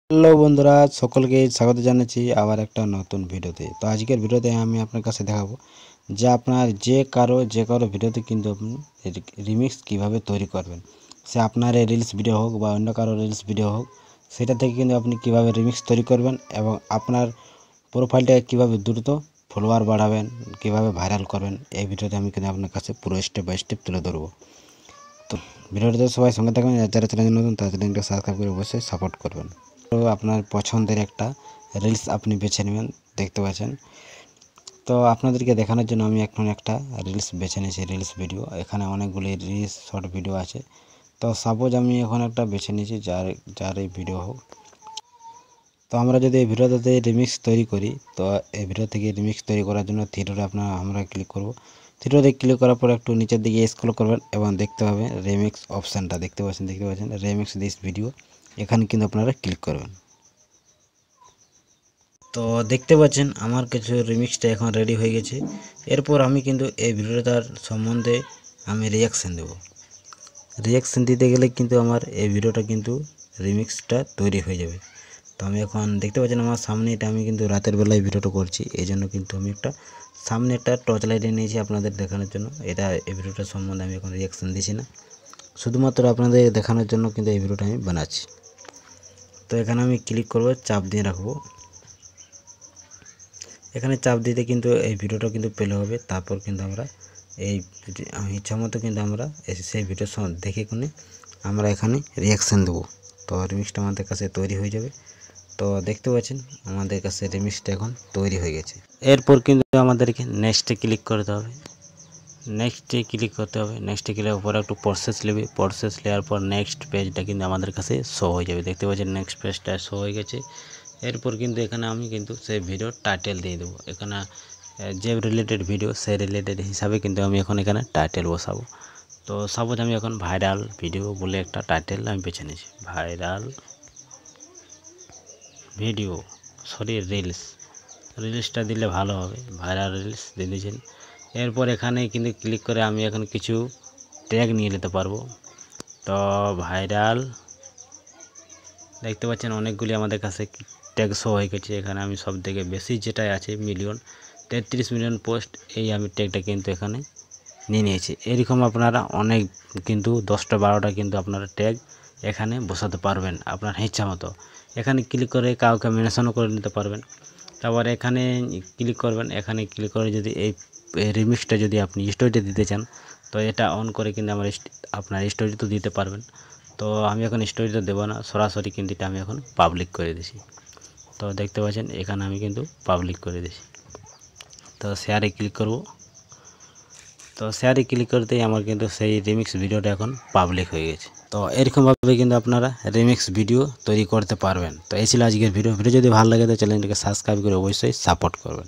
Hello বন্ধুরা, সকলকে স্বাগত জানাচ্ছি আবার একটা নতুন ভিডিওতে। তো আজকের ভিডিওতে আমি আপনার কাছে দেখাবো যে আপনার যে কারো ভিডিওতে কিন্তু আপনি রিমিক্স কিভাবে তৈরি করবেন। সে আপনার এই রিলস ভিডিও হোক বা অন্য কারো রিলস ভিডিও হোক, সেটা থেকে কিন্তু আপনি কিভাবে রিমিক্স তৈরি করবেন এবং আপনার প্রোফাইলটাকে কিভাবে দ্রুত ফলোয়ার বাড়াবেন, কিভাবে ভাইরাল করবেন, এই ভিডিওতে আমি কিন্তু আপনার কাছে পুরো স্টেপ বাই স্টেপ তুলে ধরবো। তো ভিডিওটিতে সবাই সঙ্গে থাকবেন, যারা চ্যানেল নতুন তারা চ্যানেলটা সাবস্ক্রাইব করে অবশ্যই সাপোর্ট করবেন। তো আপনার পছন্দের একটা রিলস আপনি বেছে নেবেন, দেখতে পাচ্ছেন। তো আপনাদেরকে দেখানোর জন্য আমি এখন একটা রিলস বেছে নিয়েছি, রিলস ভিডিও। এখানে অনেকগুলি রিলস শর্ট ভিডিও আছে। তো সাপোজ আমি এখন একটা বেছে নিয়েছি যার এই ভিডিও হোক। তো আমরা যদি এই ভিডিওতে রিমিক্স তৈরি করি, তো এই ভিডিও থেকে রিমিক্স তৈরি করার জন্য থিয়েটারে আমরা ক্লিক করব। থিয়েটারে ক্লিক করার পর একটু নিচের দিকে স্ক্রল করবেন এবং দেখতে পাবেন রিমিক্স অপশানটা, দেখতে পাচ্ছেন রিমিক্স দিস ভিডিও। এখানে কিন্তু আপনারা ক্লিক করবেন। তো দেখতে পাচ্ছেন আমার কিছু রিমিক্সটা এখন রেডি হয়ে গেছে। এরপর আমি কিন্তু এই ভিডিওটার সম্বন্ধে আমি রিয়াকশান দেব। রিয়াকশান দিতে গেলে কিন্তু আমার এই ভিডিওটা কিন্তু রিমিক্সটা তৈরি হয়ে যাবে। তো আমি এখন দেখতে পাচ্ছেন আমার সামনে, এটা আমি কিন্তু রাতের বেলায় ভিডিওটা করছি, এই জন্য কিন্তু আমি সামনে একটা টর্চ লাইট নিয়েছি আপনাদের দেখানোর জন্য। এই ভিডিওটার সম্বন্ধে আমি এখন রিয়াকশান দিচ্ছি না, শুধুমাত্র আপনাদের দেখানোর জন্য কিন্তু এই ভিডিওটা আমি বানাচ্ছি। তো এখানে আমি ক্লিক করব, চাপ দিয়ে রাখবো। এখানে চাপ দিতে কিন্তু এই ভিডিওটা কিন্তু প্লে হবে। তারপর কিন্তু আমরা এই ইচ্ছা মতো কিন্তু আমরা সেই ভিডিও দেখে কোনে আমরা এখানে রিয়াকশান দেবো। তো রিমিক্সটা আমাদের কাছে তৈরি হয়ে যাবে। তো দেখতে পাচ্ছেন আমাদের কাছে রিমিক্সটা এখন তৈরি হয়ে গেছে। এরপর কিন্তু আমাদেরকে নেক্সটে ক্লিক করতে হবে। নেক্সটে ক্লিক করার পর একটু প্রসেস নেবে। প্রসেস নেওয়ার পর নেক্সট পেজটা কিন্তু আমাদের কাছে শো হয়ে যাবে। দেখতে পাচ্ছেন নেক্সট পেজটা শো হয়ে গেছে। এরপর কিন্তু এখানে আমি কিন্তু সেই ভিডিও টাইটেল দিয়ে দেবো। এখানে যে রিলেটেড ভিডিও সেই রিলেটেড হিসাবে কিন্তু আমি এখন এখানে টাইটেল বসাবো। তো সাপোজ আমি এখন ভাইরাল ভিডিও বলে একটা টাইটেল আমি বেছে নিয়েছি। ভাইরাল ভিডিও রিলসটা দিলে ভালো হবে, ভাইরাল রিলস দিয়ে দিয়েছেন। এরপর এখানে কিন্তু ক্লিক করে আমি এখন কিছু ট্যাগ নিয়ে নিতে পারবো। তো ভাইরাল দেখতে পাচ্ছেন অনেকগুলি আমাদের কাছে ট্যাগ শো হয়ে গেছে। এখানে আমি সব থেকে বেশি যেটা আছে 33 মিলিয়ন পোস্ট, এই আমি ট্যাগটা কিন্তু এখানে নিয়ে নিয়েছি। এরকম আপনারা অনেক কিন্তু 10টা 12টা কিন্তু আপনারা ট্যাগ এখানে বসাতে পারবেন আপনার ইচ্ছা মতো। এখানে ক্লিক করে কাউকে মেনশনও করে নিতে পারবেন। তারপর এখানে ক্লিক করবেন। এখানে ক্লিক করে যদি এই রিমিক্সটা যদি আপনি স্টোরিতে দিতে চান, তো এটা অন করে কিন্তু আপনার স্টোরি তো দিতে পারবেন। তো আমি এখন স্টোরিতে দেবো না, সরাসরি কিন্তু এটা আমি এখন পাবলিক করে দিছি। তো দেখতে পাচ্ছেন এখানে আমি কিন্তু পাবলিক করে দিছি। তো শেয়ারে ক্লিক করব। তো শেয়ারে ক্লিক করতেই আমার কিন্তু সেই রিমিক্স ভিডিওটা এখন পাবলিক হয়ে গেছে। তো এরকমভাবে কিন্তু আপনারা রিমিক্স ভিডিও তৈরি করতে পারবেন। তো এই ছিল আজকের ভিডিও যদি ভালো লাগে তো চ্যানেলটিকে সাবস্ক্রাইব করে অবশ্যই সাপোর্ট করবেন।